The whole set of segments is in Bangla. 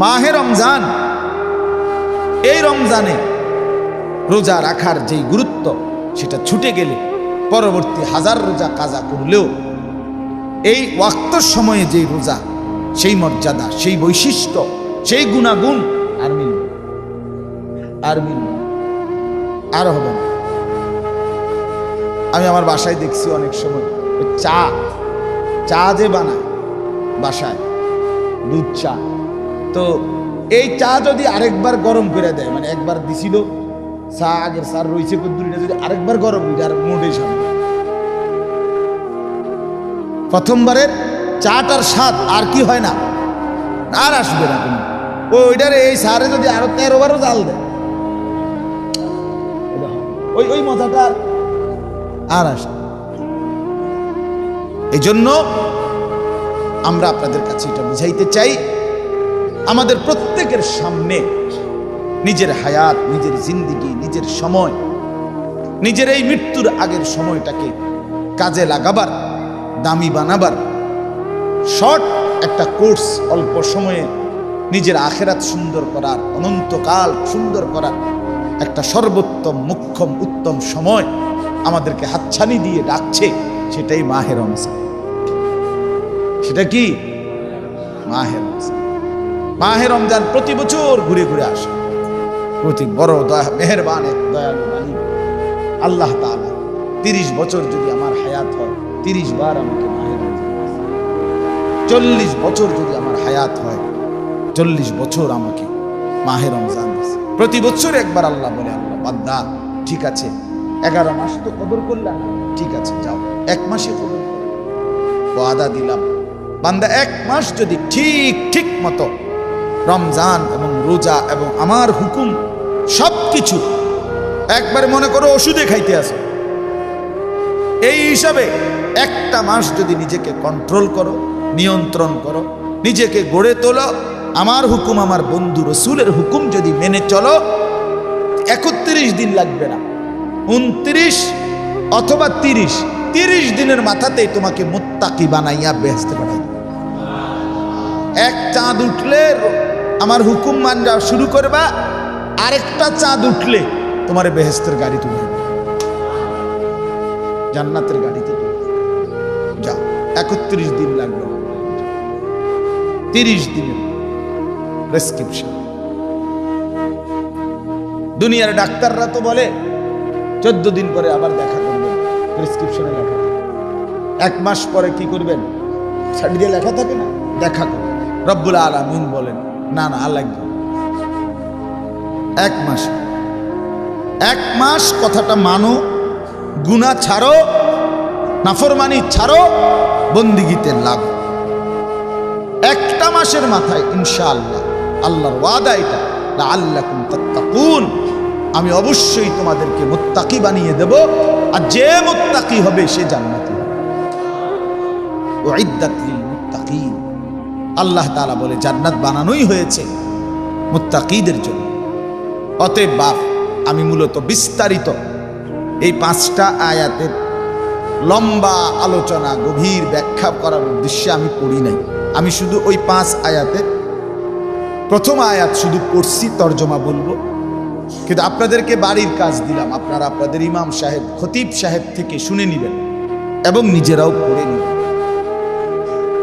মাহে রমজান, এই রমজানে রোজা রাখার যেই গুরুত্ব সেটা ছুটে গেলে পরবর্তী হাজার রোজা কাজা করলেও এই ওয়াক্তর সময়ে যেই রোজা, সেই মর্যাদা, সেই বৈশিষ্ট্য, সেই গুণাগুণ আর মিলবে আর হবে না। আমি আমার বাসায় দেখছি অনেক সময় চা যে বানায় বাসায়, দুধ চা, তো এই চা যদি আরেকবার গরম করে দেয়, মানে একবার দিছিল চা, আগের চা রয়েছে কদ্দুরিটা যদি আরেকবার গরম হয়ে যায়, আর মোটেই সামনে প্রথমবারের চাটার স্বাদ আর কি হয় না, আর আসবে না কোনো। ওইটারে এই সারে যদি আরো 13 বারও জাল দেয়, ওই মজাটা আর আসে। এই জন্য আমরা আপনাদের কাছে এটা বুঝাইতে চাই, আমাদের প্রত্যেকের সামনে নিজের হায়াত, নিজের জিন্দিগি, নিজের সময়, নিজের এই মৃত্যুর আগের সময়টাকে কাজে লাগাবার, দামি বানাবার শর্ট একটা কোর্স, অল্প সময়ে নিজের আখেরাত সুন্দর করার, অনন্তকাল সুন্দর করার একটা সর্বোত্তম, মুখ্যম, উত্তম সময় আমাদেরকে হাতছানি দিয়ে ডাকছে, সেটাই মাহে রমজান। সেটা কি মাহে রমজান? মাহে রমজান প্রতি বছর ঘুরে ঘুরে আসে। প্রতি বড় মেহেরবান এক দয়ালু মালিক আল্লাহ তাআলা 30 বছর যদি আমার হায়াত হয়, 30 বার আমাকে মাহে রমজান, 40 বছর যদি আমার হায়াত হয়, 40 বছর আমাকে মাহে রমজান দিয়েছে। প্রতি বছর একবার আল্লাহ বলে, আল্লাহ বান্দা ঠিক আছে 11 মাস তো কদর করলাম, ঠিক আছে যাও 1 মাসে কদর করো, ওয়াদা দিলাম বান্দা 1 মাস যদি ঠিক মতো রমজান এবং রোজা এবং আমার হুকুম সবকিছু একবারে, মনে করো ওষুধে খাইতে আসো, এই হিসাবে 1টা মাস যদি নিজেকে কন্ট্রোল করো, নিয়ন্ত্রণ করো, নিজেকে গড়ে তোলো, আমার হুকুম, আমার বন্ধু রসুলের হুকুম যদি মেনে চলো, 31 দিন লাগবে না, 29 অথবা 30 দিনের মাথাতেই তোমাকে মুত্তাকি বানাইয়া বেহেশতে পাঠাই। এক চাঁদ উঠলে আমার হুকুম মানা শুরু করবা, আরেকটা চাঁদ উঠলে তোমার বেহেশতের গাড়ি তুলে দেবে, জান্নাতের গাড়িতে যাও। 31 দিন লাগবে, 30 দিনের প্রেসক্রিপশন। দুনিয়ার ডাক্তাররা তো বলে 14 দিন পরে আবার দেখা করবেন, প্রেসক্রিপশনে লেখা থাকে। 1 মাস পরে কি করবেন, সার্টিফিকেটে লেখা থাকে না, দেখা করবেন। রব্বুল আলামিন বলেন না লাগবে 1 মাস। 1 মাস কথাটা মানো, গুনাহ ছাড়ো, নাফরমানি ছাড়ো, বন্দিগিতে লাগ। 1টা মাসের মাথায় ইনশাআল্লাহ, আল্লাহর ওয়াদা এটা, লাআল্লাকুম তাত্তাকুন, আমি অবশ্যই তোমাদেরকে মুত্তাকি বানিয়ে দেব, আর যে মুত্তাকি হবে সে জান্নাতি হবে। উইদ্দাত লিল মুত্তাকিন, আল্লাহ তাআলা বলে জান্নাত বানানোই হয়েছে মুত্তাকিদের জন্য। অতএব বাপ, আমি মূলত বিস্তারিত এই 5টা আয়াতের লম্বা আলোচনা, গভীর ব্যাখ্যা করার উদ্দেশ্যে আমি পড়ি নাই। আমি শুধু ওই 5 আয়াতের প্রথম আয়াত শুধু পড়ছি, তর্জমা বলবো। কিন্তু আপনাদেরকে বাড়ির কাজ দিলাম, আপনারা আপনাদের ইমাম সাহেব, খতিব সাহেব থেকে শুনে নেবেন এবং নিজেরাও পড়ে নেবেন।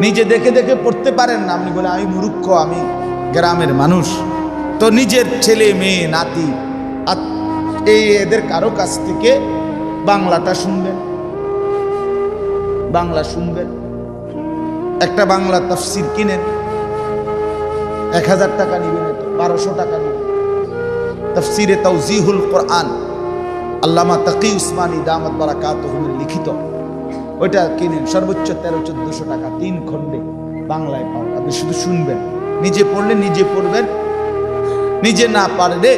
নিজে দেখে দেখে পড়তে পারেন না, আপনি বলে আমি মূর্খ, আমি গ্রামের মানুষ, তো নিজের ছেলে মেয়ে নাতি এদের কারো কাছ থেকে বাংলাটা শুনবেন, বাংলা শুনবেন। একটা বাংলা তাফসির কিনেন, 1000 টাকা নিবেন, 1200 টাকা নিবেন। তাফসিরে তাওজিহুল কোরআন, আল্লামা তাকি উসমানী দামাত বারাকাতুহু লিখিত, ওইটা কিনেন, সর্বোচ্চ 1300-1400 টাকা, 3 খণ্ডে বাংলায় পাওয়া। আপনি শুধু শুনবেন, নিজে পড়লে নিজে পড়বেন, নিজে না পারলে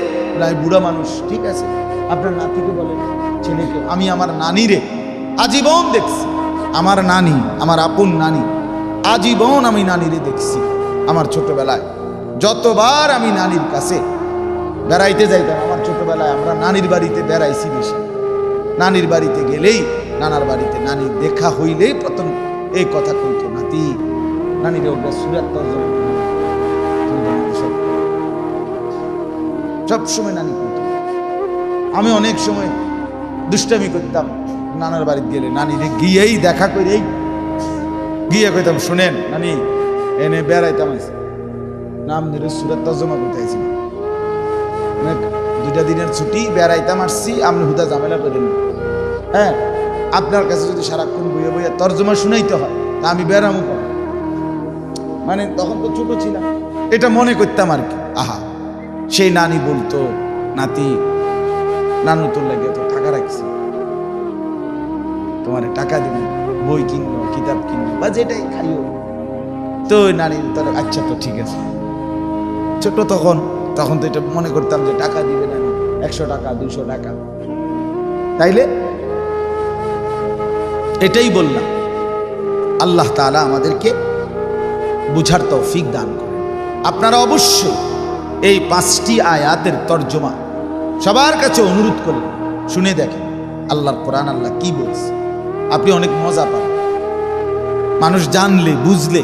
বুড়া মানুষ, ঠিক আছে, আপনার নাতিকে বলেন, ছেলেকে। আমি আমার নানিরে আজীবন দেখছি, আমার নানি, আমার আপন নানি, আজীবন আমি নানিরে দেখছি। আমার ছোটবেলায় যতবার আমি নানির কাছে বেড়াইতে যাইতাম, আমার ছোটবেলায় আমরা নানির বাড়িতে বেড়াইছি বেশি। নানির বাড়িতে গেলেই, নানার বাড়িতে নানি দেখা হইলেই প্রথম এই কথা কইতো, নাতি, নানিরে ওটা সুরাত তর্জমা সবসময় নানি করত। আমি অনেক সময় দুষ্টামি করতাম, নানার বাড়িতে গেলে নানিরে গিয়েই দেখা করেই গিয়ে কইতাম, শোনেন নানি এনে বেড়াইতাম, নাম ধরে সুরাত তর্জমা করতে আইছি, 2টা দিনের ছুটি বেড়াইতাম আসছি, আপনি হুদা ঝামেলা করেন। হ্যাঁ, আপনার কাছে যদি সারাক্ষণ বইয়ে বইয়ে তর্জমা শুনাইতে হয় তা আমি বেড়ামো কর। মানে তখন তো ছোট ছিলাম, এটা মনে করতাম আর কি। আহা, সেই নানি বলতো, নাতি নানু তোর লাগে তো টাকা রাখছি, তোমার টাকা দিবি, বই কিনবো, কিতাব কিনবো বা যেটাই খাইও। তো নানি তাহলে আচ্ছা তো ঠিক আছে। ছোট তখন তখন তো এটা মনে করতাম যে টাকা দিবে নানি, 100 টাকা 200 টাকা। তাইলে এটাই বললাম, আল্লাহ তাআলা আমাদেরকে বুঝার তৌফিক দান করেন। আপনারা অবশ্যই এই 5টি আয়াতের তর্জমা সবার কাছে অনুরোধ করে শুনে দেখেন আল্লাহর কোরআন আল্লাহ কি বলছে। আপনি অনেক মজা পান, মানুষ জানলে বুঝলে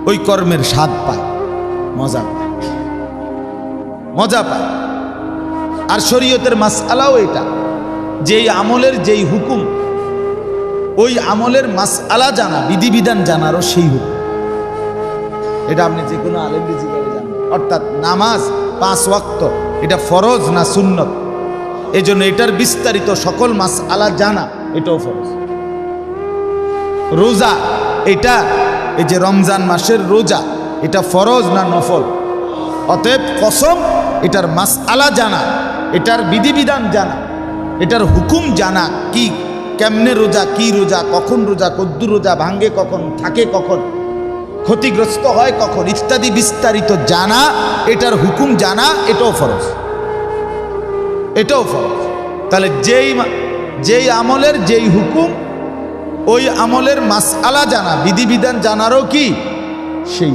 ওই কর্মের স্বাদ পায়, মজা পায়, মজা পায়। আর শরীয়তের মাসআলাও এটা, যেই আমলের যেই হুকুম, ওই আমলের মাসআলা জানা, বিধিবিধান জানারও সেই হুকুম। এটা আপনি যে কোনো আলেমকে জিজ্ঞাসা জানেন। অর্থাৎ নামাজ 5 ওয়াক্ত, এটা ফরজ না সুন্নত, এই জন্য এটার বিস্তারিত সকল মাসআলা জানা এটাও ফরজ। রোজা, এটা এই যে রমজান মাসের রোজা, এটা ফরজ না নফল। অতএব কসম, এটার মাসআলা জানা, এটার বিধিবিধান জানা, এটার হুকুম জানা, কি কেমনে রোজা, কি রোজা, কখন রোজা, কদ্দুর রোজা ভাঙ্গে কখন, থাকে কখন, ক্ষতিগ্রস্ত হয় কখন, ইত্যাদি বিস্তারিত জানা, এটার হুকুম জানা, এটাও ফরজ, এটাও ফরজ। তাহলে যেই আমলের যেই হুকুম, ওই আমলের মাসআলা জানা, বিধিবিধান জানারও কি সেই।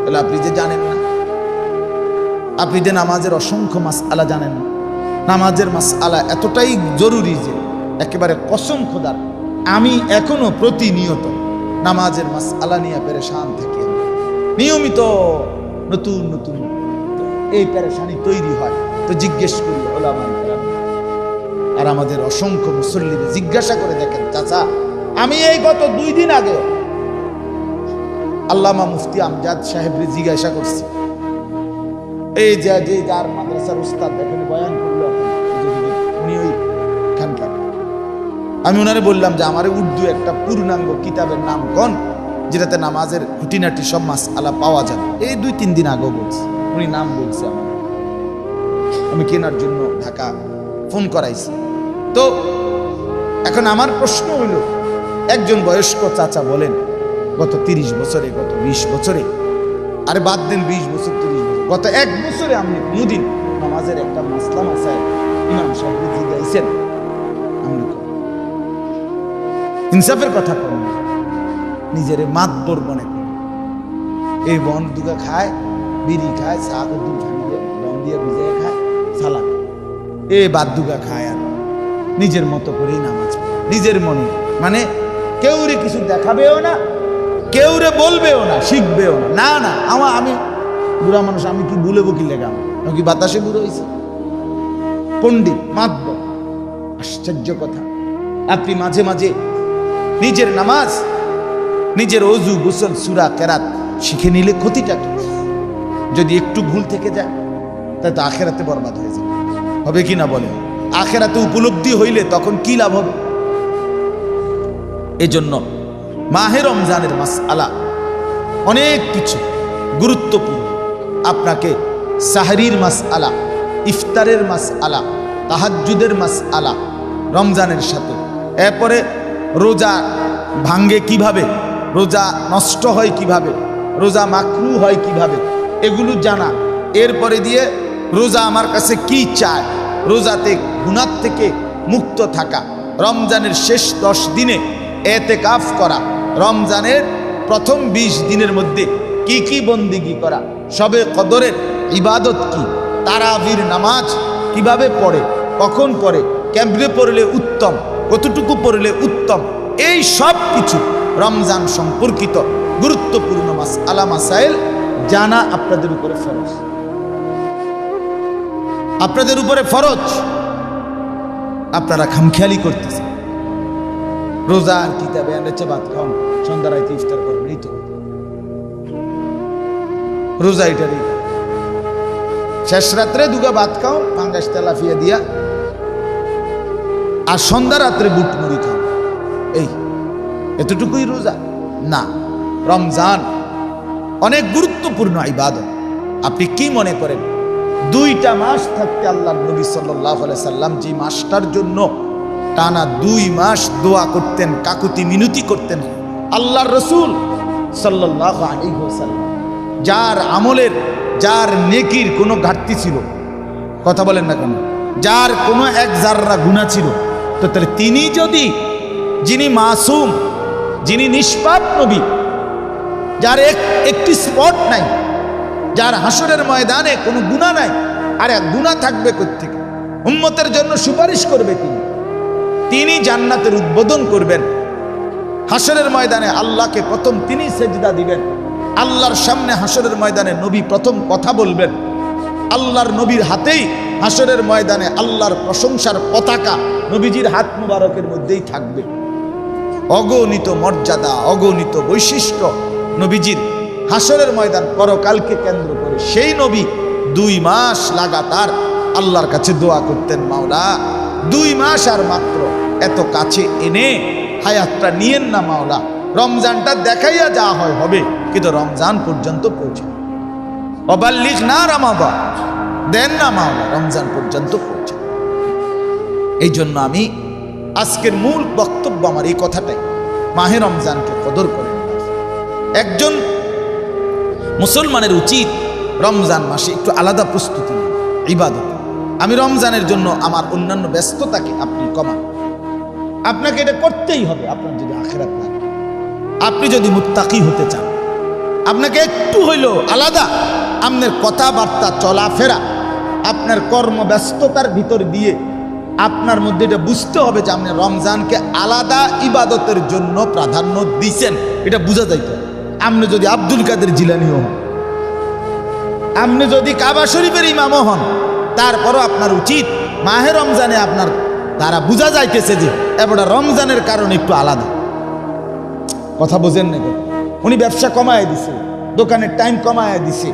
তাহলে আপনি যে জানেন না, আপনি যে নামাজের অসংখ্য মাসআলা জানেন না, নামাজের মাসআলা এতটাই জরুরি যে একেবারে কসম খোদার আমি এখনো প্রতিনিয়ত নামাজের মাসআলা নিয়ে পেরেশান থাকি। নিয়মিত নতুন নতুন এই পেরেশানি তৈরি হয়, তো জিজ্ঞেস করি ওলামায়ে কেরাম, আর আমাদের অসংখ্য মুসল্লিদের জিজ্ঞাসা করে দেখেন, চাচা আমি এই গত 2 দিন আগে আল্লামা মুফতি আমজাদ সাহেবরে জিজ্ঞাসা করছি, এই যে যার মাদ্রাসার উস্তাদ দেখেন বয়ান করলো, উনি ওইখানকার, আমি ওনারে বললাম যে আমারে উর্দু একটা পূর্ণাঙ্গ কিতাবের নাম কোন, যেটাতে নামাজের খুঁটিনাটি সব মাসআলা পাওয়া যাবে। এই 2-3 দিন আগেও বলছি, উনি নাম বলছে আমার, আমি কেনার জন্য ঢাকা ফোন করাইছি। তো এখন আমার প্রশ্ন হইল, একজন বয়স্ক চাচা বলেন গত 30 বছরে, গত 20 বছরে, আরে বাদ দেন 20 বছর 30 বছর, গত 1 বছরে আপনি কোনোদিন নামাজের একটা মাসলা মাসায় ইমাম সাহেব জিজ্ঞাসেন? আপনি ইনসাফের কথা করেন, নিজের মাতবর মনে করেন। এই বন দুগা খায়, বিড়ি খায়, চা দুধ ঠান্ডিয়ে বন দিয়ে ভিজিয়ে খায়, সালাদ, এ বাদ দুগা খায়, আর নিজের মতো করেই নামাজ পড়ে, নিজের মনে। মানে কেউরে কিছু দেখাবেও না, কেউরে বলবেও না, শিখবেও না। না না, আমি বুড়া মানুষ, আমি কি বলবো কি লেগা, আমি কি বাতাসে বুড়ো হয়েছে? পণ্ডিত, মাতবর। আশ্চর্য কথা, আপনি মাঝে মাঝে নিজের নামাজ, নিজের অজু, গোসল, সূরা, কেরাত শিখে নিলে ক্ষতিটা কি? যদি একটু ভুল থেকে যায় তাহলে তো আখেরাতে বরবাদ হয়ে যাবে, হবে কি না বলে? আখেরাতে উপলব্ধি হইলে তখন কি লাভ হবে? এজন্য মাহে রমজানের মাসআলা অনেক কিছু গুরুত্বপূর্ণ। আপনাকে সাহরির মাসআলা, ইফতারের মাসআলা, তাহাজ্জুদের মাসআলা রমজানের সাথে, এরপরে রোজা ভাঙ্গে কিভাবে, রোজা নষ্ট হয় কিভাবে, রোজা মাকরু হয় কিভাবে, এগুলো জানা। এরপরে দিয়ে রোজা আমার কাছে কি চায়, রোজাতে গুনাহ থেকে মুক্ত থাকা, রমজানের শেষ 10 দিনে এতেকাফ করা, রমজানের প্রথম 20 দিনের মধ্যে কি কি বন্দিগি করা, সবে কদরের ইবাদত কি, তারাবির নামাজ কিভাবে পড়ে, কখন পড়ে, কেমনে পড়লে উত্তম, কতটুকু পড়লে উত্তম, এই সব কিছু রমজান সম্পর্কিত গুরুত্বপূর্ণ মাসআলা মাসাইল জানা আপনাদের উপরে ফরজ। আপনাদের উপরে ফরজ, আপনারা খামখেয়ালি করতেছেন। রোজার কিতাবে এনেছে ভাত খাও, সন্ধ্যা রাইতে ইফতার করবেন, এই তো রোজা। এটারই শেষ রাত্রে দুগা ভাত খাও পাঙ্গাস তেলাফিয়া দিয়া, আর সন্ধ্যা রাত্রে বুট মুড়ি খাও, এই এতটুকুই রোজা না। রমজান অনেক গুরুত্বপূর্ণ ইবাদত। আপনি কি মনে করেন 2টা মাস থাকতে আল্লাহ নবী সাল্লাল্লাহু আলাইহি সাল্লাম যে মাসটার জন্য টানা 2 মাস দোয়া করতেন, কাকুতি মিনতি করতেন, আল্লাহর রাসূল সাল্লাল্লাহু আলাইহি ওয়াসাল্লাম যার আমলের, যার নেকির কোনো ঘাটতি ছিল, কথা বলেন না কেন, যার কোনো এক জাররা গুনাহ ছিল, তো তাহলে তিনি যদি, যিনি মাসুম, যিনি নিষ্পাপ নবী, যার একটি স্পট নাই, যার হাসরের ময়দানে কোনো গুনাহ নাই, আর এক গুনাহ থাকবে কোত্থেকে? উম্মতের জন্য সুপারিশ করবে তিনি জান্নাতের উদ্বোধন করবেন। হাসরের ময়দানে আল্লাহকে প্রথম তিনি সেজদা দিবেন। আল্লাহর সামনে হাসরের ময়দানে নবী প্রথম কথা বলবেন। আল্লাহর নবীর হাতেই হাসরের ময়দানে আল্লাহর প্রশংসার পতাকা নবীজির হাত মুবারকের মধ্যেই থাকবে। অগণিত মর্যাদা, অগণিত বৈশিষ্ট্য নবীজির হাসরের ময়দান পরকালকে কেন্দ্র করে। সেই নবী 2 মাস লাগাতার আল্লাহর কাছে দোয়া করতেন, মাওলা 2 মাস আর মাত্র এত কাছে এনে হায়াতটা নিয়েন না মাওলা, রমজানটা দেখাইয়া যা হয় হবে, কিন্তু রমজান পর্যন্ত পৌঁছে অবাল্লিগ না রামাবা, দেন না মাওলা রমজান পর্যন্ত পৌঁছে। এই জন্য আমি আজকের মূল বক্তব্য আমার এই কথাটাই, মাহে রমজানকে কদর করেন। একজন মুসলমানের উচিত রমজান মাসে একটু আলাদা প্রস্তুতি নেন ইবাদত। আমি রমজানের জন্য আমার অন্যান্য ব্যস্ততাকে আপনি কমান, আপনাকে এটা করতেই হবে। আপনার যদি আখিরাত লাগে, আপনি যদি মুত্তাকি হতে চান, আপনাকে একটু হইলেও আলাদা আপনার কথাবার্তা, চলাফেরা, আপনার কর্মব্যস্ততার ভিতর দিয়ে আপনার মধ্যে এটা বুঝতে হবে যে আপনি রমজানকে আলাদা ইবাদতের জন্য প্রাধান্য দিচ্ছেন, এটা বোঝা যাইতে। আপনি যদি আব্দুল কাদের জিলানিও হন, আপনি যদি কাবা শরীফের ইমামও হন, তারপরও আপনার উচিত মাহে রমজানে আপনার দ্বারা বোঝা যাইতেছে যে এবারে রমজানের কারণে একটু আলাদা। কথা বোঝেন না? উনি ব্যবসা কমায় দিছে, দোকানের টাইম কমায় দিছে,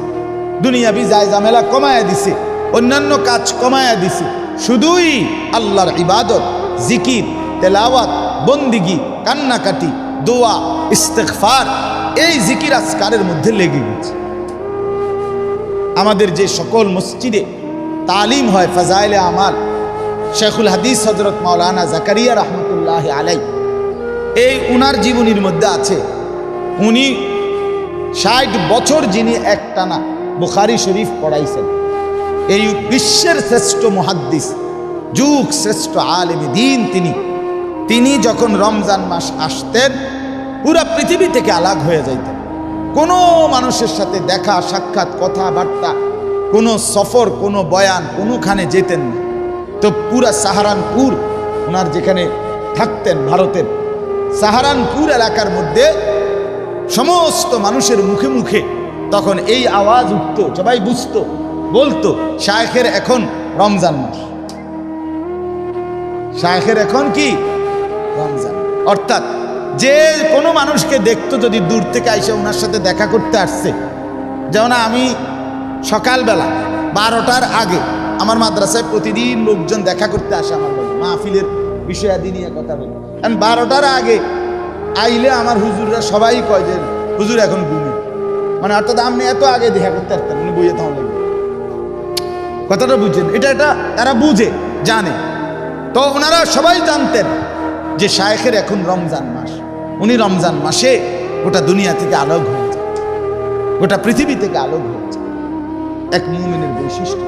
দুনিয়াবি যায় ঝামেলা কমায় দিছে, অন্যান্য কাজ কমায় দিছে, শুধুই আল্লাহর ইবাদত, জিকির, তেলাওয়াত, বন্দিগি, কান্নাকাটি, দোয়া, ইস্তেগফার, এই জিকির আজকারের মধ্যে লেগে গেছে। আমাদের যে সকল মসজিদে তালিম হয় ফাজাইলে আমাল, শেখুল হাদিস হযরত মাওলানা জাকারিয়া রহমতুল্লাহ আলাই, এই উনার জীবনীর মধ্যে আছে, উনি 60 বছর যিনি একটানা বুখারী শরীফ পড়াইছেন, এই বিশ্বের শ্রেষ্ঠ মুহাদ্দিস, যুগ শ্রেষ্ঠ আলেমে দ্বীন তিনি যখন রমজান মাস আসতেন পুরা পৃথিবী থেকে আলাগ হয়ে যাইতেন। কোনো মানুষের সাথে দেখা সাক্ষাৎ, কথাবার্তা, কোনো সফর, কোনো বয়ান, কোনোখানে যেতেন না। তো পুরা সাহারানপুর, ওনার যেখানে থাকতেন ভারতের সাহারানপুর এলাকার মধ্যে সমস্ত মানুষের মুখে মুখে তখন এই আওয়াজ উঠত, সবাই বুঝতো, বলতো শায়েখের এখন রমজান মাস, শায়েখের এখন কি রমজান। অর্থাৎ যে কোনো মানুষকে দেখতো যদি দূর থেকে আইসা ওনার সাথে দেখা করতে আসছে, যেমন আমি সকালবেলা 12টার আগে আমার মাদ্রাসায় প্রতিদিন লোকজন দেখা করতে আসে, আমার বলে মাহফিলের বিষয়াদি নিয়ে কথা বলে, কারণ 12টার আগে আইলে আমার হুজুররা সবাই কয় যে হুজুর এখন ঘুমে, মানে অর্থাৎ আপনি এত আগে দেখা করতে আসতেন, উনি বইয়ে থাকা লাগবে। কথাটা বুঝছেন? এটা তারা বুঝে, জানে। তো ওনারা সবাই জানতেন যে শায়েখের এখন রমজান মাস, উনি রমজান মাসে গোটা দুনিয়া থেকে আলোক হয়ে যায়, গোটা পৃথিবী থেকে আলোক হয়ে যায়। এক মুমিনের বৈশিষ্ট্য,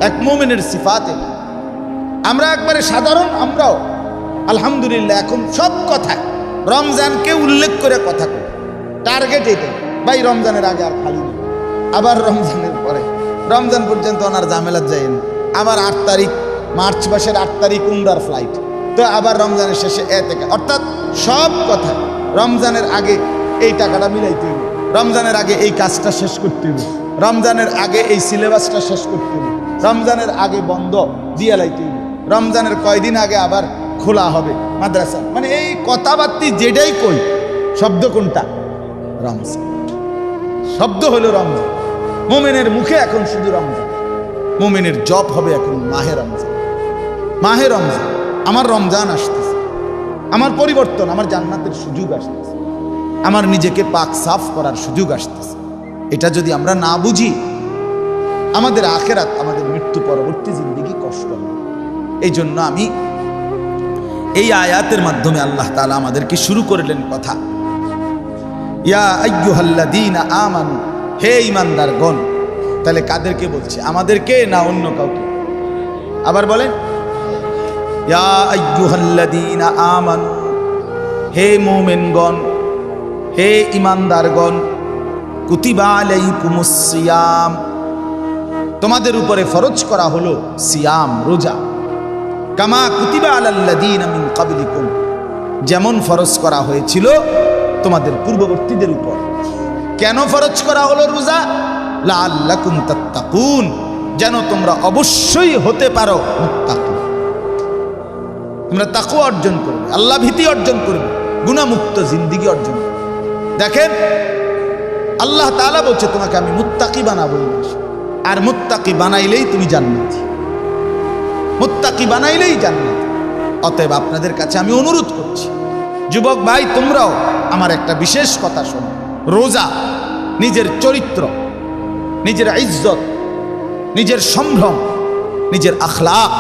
এক মুমিনের সিফাতে। আমরা একবারে সাধারণ, আমরাও আলহামদুলিল্লাহ এখন সব কথায় রমজানকে উল্লেখ করে কথা কই, টার্গেট এটাই, ভাই রমজানের আগে আর খালি নেই, আবার রমজানের পরে, রমজান পর্যন্ত ওনার ঝামেলার যায় না, আবার 8 তারিখ মার্চ মাসের 8 তারিখ উমরার ফ্লাইট, তো আবার রমজানের শেষে থেকে, অর্থাৎ সব কথা রমজানের আগে এই টাকাটা মিলাইতে হবে, রমজানের আগে এই কাজটা শেষ করতে হবে, রমজানের আগে এই সিলেবাসটা শেষ করতে হবে, রমজানের আগে বন্ধ দিয়ে লাইতে হবে, রমজানের কয়দিন আগে আবার খোলা হবে মাদ্রাসা। মানে এই কথাবার্তি যেটাই কই, শব্দ কোনটা? রমজান। শব্দ হলো রমজান। মোমেনের মুখে এখন শুধু রমজান, মোমেনের জব হবে এখন মাহে রমজান। মাহে রমজান, আমার রমজান আসতেছে, আমার পরিবর্তন, আমার জান্নাতের সুযোগ আসতেছে, আমার নিজেকে পাক সাফ করার সুযোগ আসতেছে। এটা যদি আমরা না বুঝি, আমাদের আখেরাত, আমাদের মৃত্যু পরবর্তী জিন্দেগি কষ্ট হবে। এই জন্য আমি এই আয়াতের মাধ্যমে আল্লাহ তাআলা আমাদেরকে শুরু করলেন কথা, ইয়া আইয়ুহাল্লাযীনা আমানু, হে ঈমানদারগণ। তাহলে কাদেরকে বলছে? আমাদেরকে না অন্য কাউকে? আবার বলেন, ইয়া আইয়ুহাল্লাযীনা আমানু, হে মুমিনগণ, হে ঈমানদারগণ। কুতিবা আলাইকুমুস সিয়াম, তোমাদের উপরে ফরজ করা হলো সিয়াম, রোজা। কামা কুতিবা আলাল্লাযীনা মিন ক্বাবলিকুম, যেমন ফরজ করা হয়েছিল তোমাদের পূর্ববর্তীদের উপর। কেন ফরজ করা হলো রোজা? লাআল্লাকুম তাত্তাকুন, যেন তোমরা অবশ্যই হতে পারো মুত্তাকি। তোমরা তাকওয়া অর্জন করবে, আল্লাহ ভীতি অর্জন করবে, গুনাহমুক্ত জিন্দেগি অর্জন করবে। দেখেন, আল্লাহ তাআলা বলছে তোমাকে আমি মুত্তাকি বানাবো, আর মুত্তাকি বানাইলেই তুমি জান্নাতি, মুত্তাকি বানাইলেই জান্নাতি। অতএব আপনাদের কাছে আমি অনুরোধ করছি, যুবক ভাই, তোমরাও আমার একটা বিশেষ কথা শোনো। রোজা নিজের চরিত্র, নিজের ইজ্জত, নিজের সম্ভ্রম, নিজের আখলাক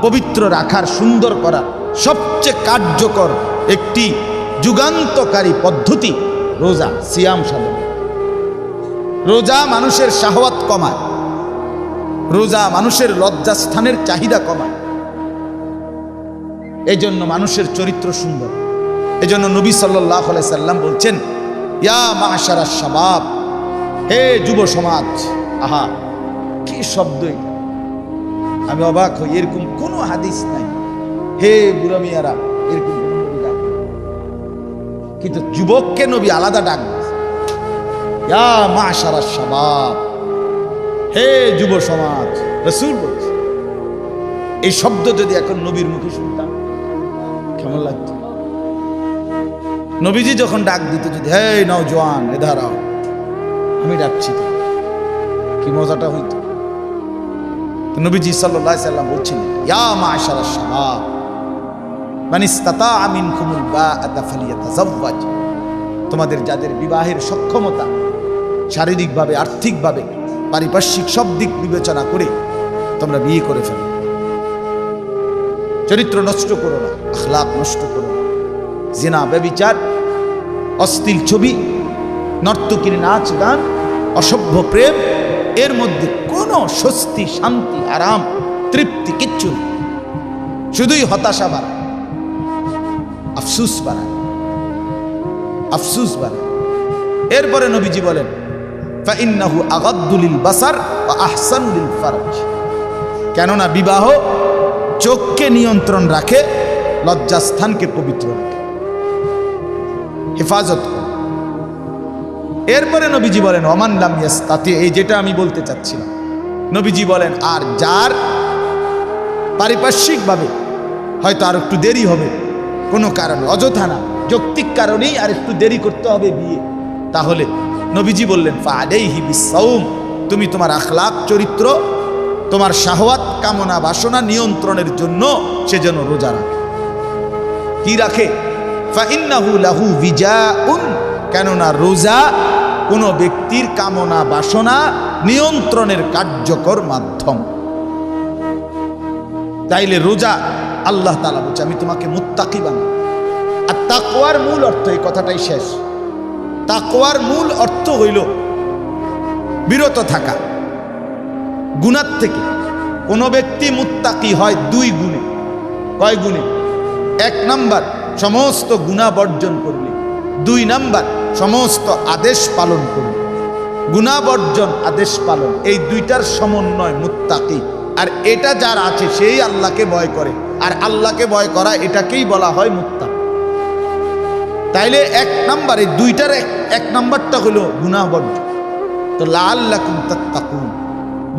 পবিত্র রাখার, সুন্দর করার সবচেয়ে কার্যকর একটি যুগান্তকারী পদ্ধতি রোজা, সিয়াম সাধন। রোজা মানুষের শাহওয়াত কমায়, রোজা মানুষের লজ্জাস্থানের চাহিদা কমায়, এজন্য মানুষের চরিত্র সুন্দর। এজন্য নবী সাল্লাল্লাহু আলাইহি সাল্লাম বলছেন, ইয়া মাশারাশ শাবাব, হে যুব সমাজ। আহা, কি শব্দ! আমি অবাক হই, এরকম কোনো হাদিস নাই হে বুড়া মিয়ারা, এরকম কোনো নবী ডাক, কিন্তু যুবককে নবী আলাদা ডাক, ইয়া মাশারাশ শাবাব, হে যুব সমাজ। রাসূল বলছে, এই শব্দ যদি এখন নবীর মুখে শুনতাম কেমন লাগতো? নবীজি যখন ডাক দিত, যদি হে নওজোয়ান এধার আও, আমি ডাকছি, কি মজাটা হইতো। নবীজি সাল্লাল্লাহু আলাইহি সাল্লাম বলছিলেন, ইয়া মাশারাশ শাবাব মান ইসতাতাআ মিনকুমুল বাআতা ফালিয়াতাযাওয়াজ, তোমাদের যাদের বিবাহের সক্ষমতা, শারীরিকভাবে, আর্থিকভাবে, পারিপার্শ্বিক সব দিক বিবেচনা করে তোমরা বিয়ে করে ফেলো। চরিত্র নষ্ট করো না, আখলাক নষ্ট করো না। জিনা, ব্যভিচার, অশ্লীল ছবি, নর্তকীর নাচ গান, অসভ্য প্রেম, এর মধ্যে কোনো স্বস্তি, শান্তি, আরাম, তৃপ্তি কিচ্ছু নেই। শুধুই হতাশা বাড়ায়, আফসুস বাড়ায়, আফসুস বাড়ায়। এরপরে নবীজি বলেন, ফাইন্নাহু আগাদ্দু লিল বাসার ওয়া আহসানু লিল ফারজ, কেননা বিবাহ চোখকে নিয়ন্ত্রণ রাখে, লজ্জাস্থানকে পবিত্র রাখে, হেফাজত করে। এরপরে নবীজি বলেন, ওমান লাম ইয়াস্তাতি, এই যেটা আমি বলতে চাচ্ছিলাম, নবীজি বলেন, আর যার পারিপার্শ্বিকভাবে হয়তো আর একটু দেরি হবে, কোনো কারণে, অযথা না, যৌক্তিক কারণেই আর একটু দেরি করতে হবে বিয়ে, তাহলে নবীজি বললেন, ফাআলাইহি বিসসাওম, তুমি তোমার আখলাক, চরিত্র, তোমার শাহওয়াত, কামনা, বাসনা নিয়ন্ত্রণের জন্য সে যেন রোজা রাখে। কি রাখে? ফাইন্নাহু লাহু বিজাউন, কেননা রোজা কোনো ব্যক্তির কামনা বাসনা নিয়ন্ত্রণের কার্যকর মাধ্যম। তাইলে রোজা, আল্লাহ তাআলা বলছে, আমি তোমাকে মুত্তাকি বানাবো। আর তাকওয়ার মূল অর্থ, এই কথাটাই শেষ, তাকওয়ার মূল অর্থ হইল বিরত থাকা গুনাহ থেকে। কোন ব্যক্তি মুত্তাকি হয় দুই গুণে। কয় গুণে? 1 নাম্বার, সমস্ত গুনাহ বর্জন করলে। 2 নাম্বার, সমস্ত আদেশ পালন করলে। গুনাহ বর্জন, আদেশ পালন, এই দুইটার সমন্বয় মুত্তাকি। আর এটা যার আছে সেই আল্লাহকে ভয় করে, আর আল্লাহকে ভয় করা, এটাকেই বলা হয় মুত্তাকি। তাইলে 1 নাম্বার, এই দুইটার 1 নাম্বারটা হলো গুনাহ বর্জন। তো লাআল্লাকুম তাত্তাকুন,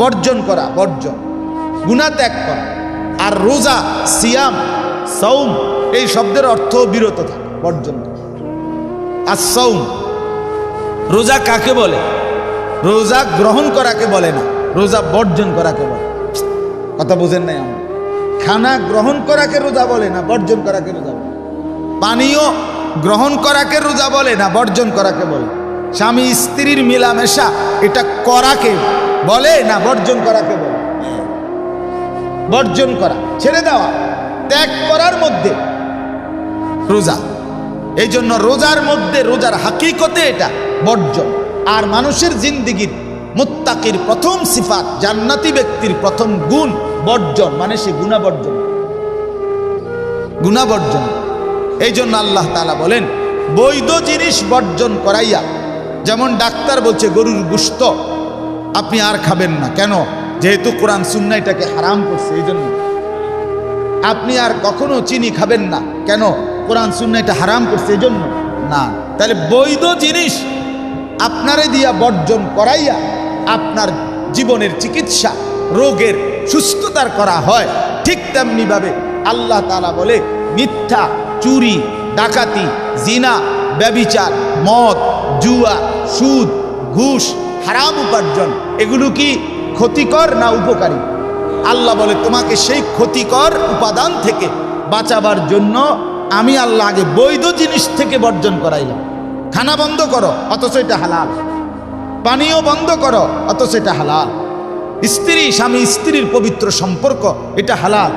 বর্জন করা, বর্জন, গুনাহ ত্যাগ করা। আর রোজা, সিয়াম, সাওম এই শব্দের অর্থ বিরত থাকা, বর্জন করা। as-সাওম, রোজা কাকে বলে? রোজা গ্রহণ করাকে বলে না, রোজা বর্জন করাকে বলে। কথা বুঝেন নাই? আমরা খানা গ্রহণ করাকে রোজা বলে না, বর্জন করাকে রোজা বলে। পানীয় গ্রহণ করাকে রোজা বলে না, বর্জন করাকে বলে। স্বামী স্ত্রীর মেলামেশা এটা করাকে বলে না, বর্জন করাকে বলে। বর্জন করা, ছেড়ে দেওয়া, ত্যাগ করার মধ্যে রোজা। এই জন্য রোজার মধ্যে, রোজার হাকিকতে এটা বর্জন। আর মানুষের জিন্দিগির মুত্তাকির প্রথম সিফাত, জান্নাতি ব্যক্তির প্রথম গুণ বর্জন, মানে সে গুনাহ বর্জন, গুনাহ বর্জন। এই জন্য আল্লাহ তাআলা বলেন বৈধ জিনিস বর্জন করাইয়া, যেমন ডাক্তার বলছে গরুর গোশত আপনি আর খাবেন না, কেন? যেহেতু কোরআন সুন্নাহ এটাকে হারাম করছে, এই জন্য। আপনি আর কখনো চিনি খাবেন না, কেন? কোরআন সুন্নাহ এটা হারাম করছে, এই জন্য না। তাহলে বৈধ জিনিস আপনারে দিয়া বর্জন করাইয়া আপনার জীবনের চিকিৎসা, রোগের সুস্থতার করা হয়। ঠিক তেমনি ভাবে আল্লাহ তাআলা বলে মিথ্যা, চুরি, ডাকাতি, জিনা, ব্যভিচার, মদ, জুয়া, সুদ, ঘুষ, হারাম উপার্জন, এগুলো কি ক্ষতিকর না উপকারী? আল্লাহ বলে তোমাকে সেই ক্ষতিকর উপাদান থেকে বাঁচাবার জন্য আমি আল্লাহ আগে বৈধ জিনিস থেকে বর্জন করাইলাম। খানা বন্ধ করো, অথচ এটা হালাল। পানীয় বন্ধ করো, অথচ এটা হালাল। স্ত্রী, স্বামী স্ত্রীর পবিত্র সম্পর্ক, এটা হালাল।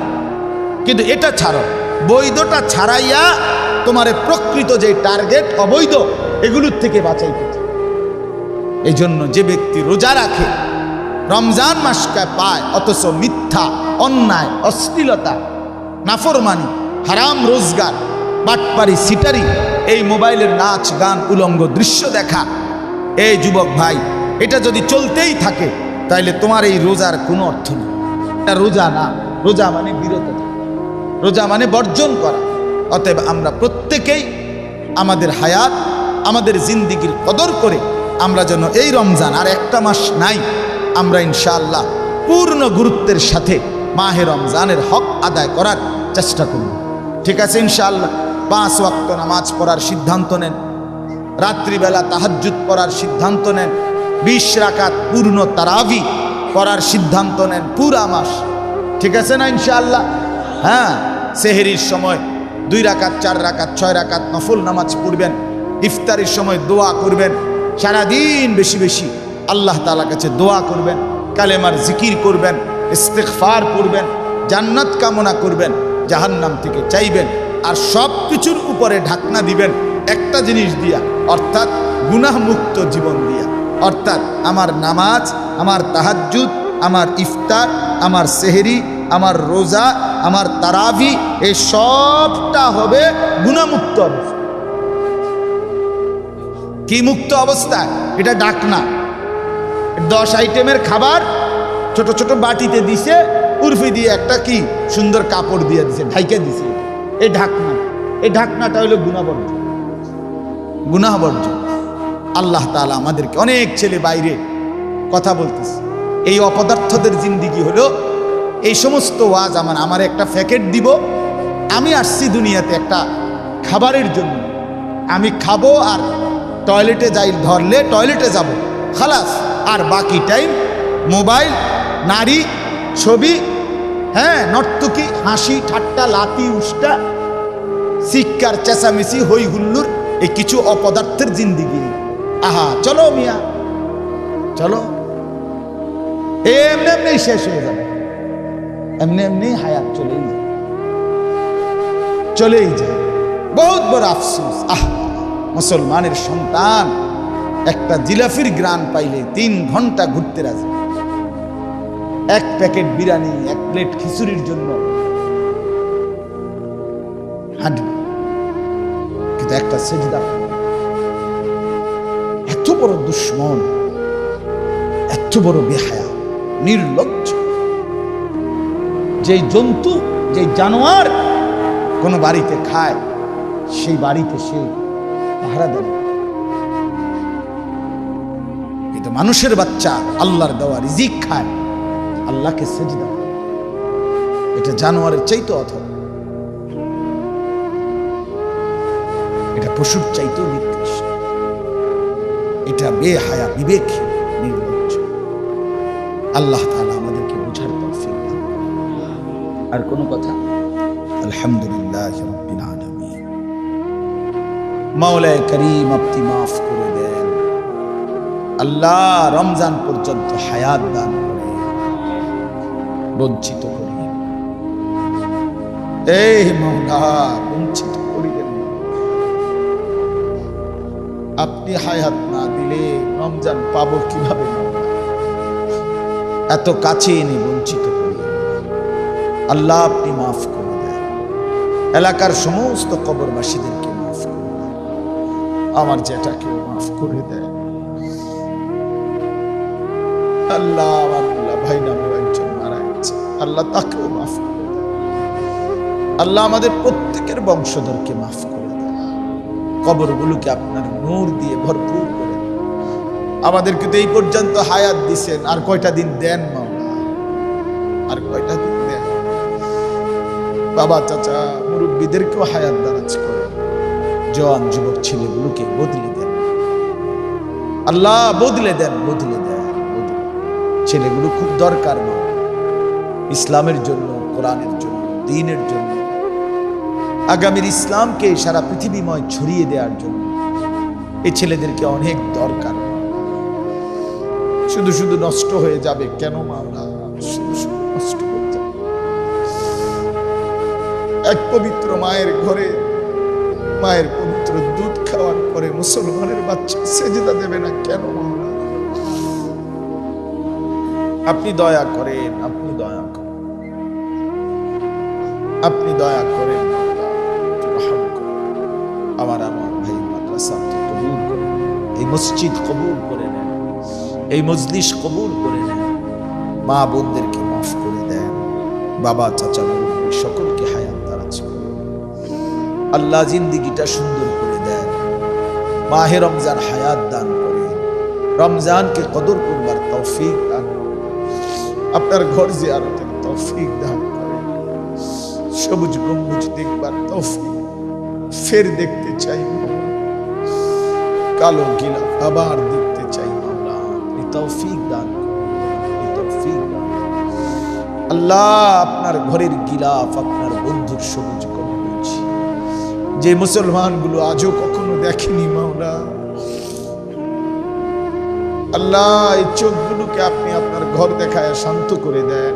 কিন্তু এটা ছাড়ো, বৈধটা ছাড়াইয়া তোমার প্রকৃত যে টার্গেট অবৈধ, এগুলোর থেকে বাঁচাইতে। এই জন্য যে ব্যক্তি রোজা রাখে, রমজান মাসকে পায়, অথচ মিথ্যা, অন্যায়, অশ্লীলতা, নাফরমানি, হারাম রোজগার, বাটপারি, সিটারি, এই মোবাইলের নাচ গান, উলঙ্গ দৃশ্য দেখা, এই যুবক ভাই, এটা যদি চলতেই থাকে তাইলে তোমার এই রোজার কোনো অর্থ নেই। এটা রোজা না, রোজা মানে বিরত থাকা, রোজা মানে বর্জন করা। অতএব আমরা প্রত্যেকেই আমাদের হায়াত, আমাদের জিন্দিগির কদর করে আমরা যেন এই রমজান, আর একটা মাস নাই, আমরা ইনশাআল্লাহ পূর্ণ গুরুত্বের সাথে মাহে রমজানের হক আদায় করার চেষ্টা করব। ঠিক আছে? ইনশাআল্লাহ 5 ওয়াক্ত নামাজ পড়ার সিদ্ধান্ত নেন, রাত্রিবেলা তাহাজ্জুদ পড়ার সিদ্ধান্ত নেন, 20 রাকাত পূর্ণ তারাবি পড়ার সিদ্ধান্ত নেন পুরা মাস। ঠিক আছে না? ইনশাআল্লাহ। হ্যাঁ, সেহরির সময় 2 রাকাত, 4 রাকাত, 6 রাকাত নফল নামাজ পড়বেন। ইফতারের সময় দোয়া করবেন, সারাদিন বেশি বেশি আল্লাহ তাআলার কাছে দোয়া করবেন, কালেমার জিকির করবেন, ইস্তিগফার করবেন, জান্নাত কামনা করবেন, জাহান্নাম থেকে চাইবেন। আর সব কিছুর উপরে ঢাকনা দিবেন একটা জিনিস দিয়া, অর্থাৎ গুনাহ মুক্ত জীবন দিয়া। অর্থাৎ আমার নামাজ, আমার তাহাজ্জুদ, আমার ইফতার, আমার সেহরি, আমার রোজা, আমার তারাবি, এই সবটা হবে গুনাহমুক্ত অবস্থা। কি মুক্ত অবস্থায়? এটা ঢাকনা। 10 আইটেমের খাবার ছোট ছোট বাটিতে দিছে, উর্ফি দিয়ে একটা কি সুন্দর কাপড় দিয়ে দিছে, ঢাইকে দিছে। এই ঢাকনা, এই ঢাকনাটা হলো গুনাহ বর্জন, গুনাহ বর্জন। আল্লাহ তাআলা আমাদেরকে, অনেক ছেলে বাইরে কথা বলতেছে, এই অপদার্থদের জিন্দিগি হলো এই সমস্ত ওয়াজ। আমার একটা প্যাকেট দিব, আমি আসছি দুনিয়াতে একটা খাবারের জন্য, আমি খাবো আর টয়লেটে যাই, ধরলে টয়লেটে যাব, খালাস। আর বাকি টাইম মোবাইল, নারী, ছবি, হ্যাঁ, নর্তকী, হাসি ঠাট্টা, লাতি উষ্টা, চিৎকার চেঁচামেচি, হই হুল্লুর, এই কিছু অপদার্থের জিন্দিগি। আহা, চলো মিয়া, চলো, এমনি এমনি শেষ হয়ে যাবে, এমনি এমনি হায়াত চলেই যায়, চলেই যায়। বহুত বড় আফসোস। মুসলমানের সন্তান একটা জিলাফির গ্রান পাইলে 3 ঘন্টা ঘুরতে রাজি, 1 প্যাকেট বিরিয়ানি, 1 প্লেট খিচুড়ির জন্য হাঁটবে, কিন্তু একটা সেজদা। এত বড় দুশ্মন, এত বড় বেহায়া, নির্লজ্জ। যেই জন্তু, যেই জানোয়ার কোনো বাড়িতে খায়, সেই বাড়িতে সে পাহারা দেয়। কিন্তু মানুষের বাচ্চা আল্লাহর দেওয়া রিজিক খায়, আল্লাহকে সেজদা, এটা জানোয়ারের চাইতে অথবা, এটা পশুর চাইতেও নিকৃষ্ট, এটা বেহায়া, বিবেক, নির্লজ্জ। আল্লাহ তাআলা আমাদেরকে বোঝার তৌফিক দান করুন। আর কোন কথা? আলহামদুলিল্লাহ রাব্বিল আলামিন। মাওলায়ে করিম আপনি মাফ করে দেন আল্লাহ, রমজান পর্যন্ত হায়াত দান করে বঞ্চিত করি, এই মাওলা বঞ্চিত করিলেন। আপনি হায়াত না দিলে রমজান পাবো কিভাবে? এত কাছে এনে বঞ্চিত করি আল্লাহ, আপনি মাফ করে দেন। এলাকার সমস্ত কবরবাসীদেরকে মাফ করে দেন, আমার জ্যাঠাকেও মাফ করে দেন আল্লাহ। আমার ভাই নামেও একজন মারা গেছে, আল্লাহ তাকেও মাফ করে দেন আল্লাহ। আমাদের প্রত্যেকের বংশধরকে মাফ করে দেন, কবরগুলোকে আপনার নূর দিয়ে ভরপুর করে দেন। আমাদেরকে তো এই পর্যন্ত হায়াত দিছেন, আর কয়টা দিন দেন মাওলা, আর কয়টা দিন দেন। বাবা চাচা মুরব্বীদেরকেও হায়াত দারাজ করেন, জওয়ান যুবক ছেলেগুলোকে বদলে দেন আল্লাহ, বদলে দেন, বদলে দেন। ছেলেগুলো খুব দরকার মাওলা, ইসলামের জন্য, কোরআনের জন্য, দ্বীনের জন্য, আগামীর ইসলামকে সারা পৃথিবীময় ছড়িয়ে দেওয়ার জন্য এই ছেলেদেরকে অনেক দরকার। শুধু শুধু নষ্ট হয়ে যাবে কেন মাওলা? শুধু শুধু নষ্ট হয়ে যাবে। এক পবিত্র মায়ের ঘরে মায়ের পবিত্র দুধ খাওয়ার পরে মুসলমানের বাচ্চা সেজদা দেবে না কেন মাওলা? আপনি দয়া করেন, আপনি দয়া করেন, আপনি দয়া করেন। আমার ভাই মাদ্রাসা কবুল করেন, এই মসজিদ কবুল করে নেন, এই মজলিস কবুল করে নেন। মা বোনদেরকে মাফ করে দেন, বাবা চাচা মুরব্বী সকলকে হায়াত দারাজ করুন আল্লাহ, জিন্দিগিটা সুন্দর করে দেন। মাহে রমজান হায়াত দান করেন, রমজানকে কদর করবার তৌফিক দান করেন, আপনার ঘর জিয়ারতের তৌফিক দান করেন, সবুজ গম্বুজ দেখবার তৌফিক ফের দেখতে চাই মাওলা, কালো গিলাফ আবার দেখতে চাই মাওলা, এই তৌফিক দান এই তৌফিক দান আল্লাহ। আপনার ঘরের গিলাফ, আপনার বন্ধুর সবুজ গম্বুজ যে মুসলমানগুলো আজও কখনো দেখেনি মাওলা, আল্লাহ এই চোখগুলোকে আপনি আপনার ঘর দেখায় শান্ত করে দেন,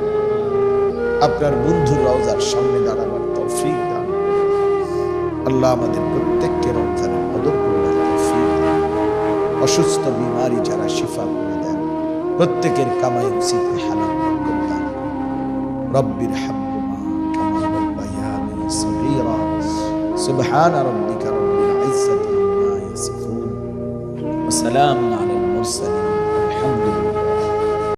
আপনার বন্ধুর রওজার সামনে দাঁড়াবার তৌফিক দান আল্লাহ। আমাদের প্রত্যেককে রমজানের কদর করবার তৌফিক দান। অসুস্থ বিমারি যারা শিফা করে দেন, প্রত্যেকের কামাই রুজিতে হালাল বরকত দান। রব্বির হামহুমা কামা রাব্বায়ানি সগীরা। সুবহান রাব্বিকা রাব্বিল ইজ্জাতি আম্মা ইয়াসিফুন ওয়া সালামুন আলাল মুরসালিন। আলহামদুলিল্লাহ।